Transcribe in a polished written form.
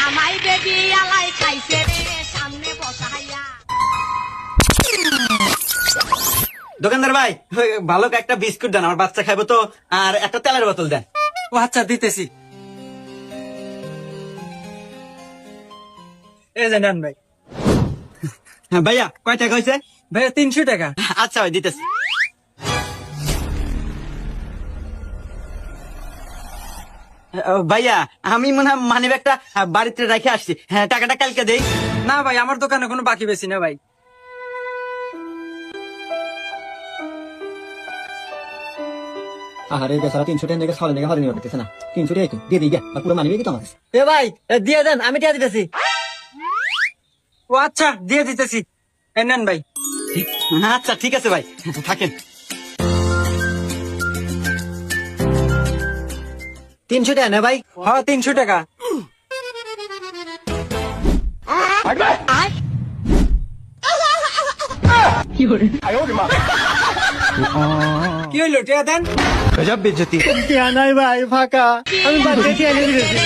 জামাই বেবি আলাই খাইছে রে সামনে বসাইয়া। দোকানদার ভাই, ওই ভালো একটা বিস্কুট দেন, আমার বাচ্চা খাইবো তো, আর একটা তেলের বোতল দেন। ও আচ্ছা, দিতেছি। এই যে নেন ভাই। হ্যাঁ ভাইয়া, কয় টাকা হয়েছে? ভাইয়া 300 টাকা। আচ্ছা ভাই, দিতেছি। ভাইয়া, আমি মনে হয় মানি ব্যাগটা বাড়িতে রেখে আসছি। হ্যাঁ, টাকাটা কালকে দেই। না ভাই, আমার দোকানে কোনো বাকি বেশি না ভাই। আরে বেচারা 300 টাকা থেকে 6 টাকা হাতে নিয়ে পারতেছে না। 300 টাকা তো দিয়ে দিই গা, আর পুরো মানিবে কি তোমার? এ ভাই দিয়ে দেন, আমি টিয়া দিতেছি। ও আচ্ছা, দিয়ে দিতেছি। এই নেন ভাই। আচ্ছা ঠিক আছে ভাই, থাকেন। 300 টাকা না ভাই? হ্যাঁ, 300 টাকা। কি হইলো, টিয়া দেন। টিয়া নাই ভাই, ফাঁকা। আমি বাচ্চা টিয়া নিয়ে দিতেছি।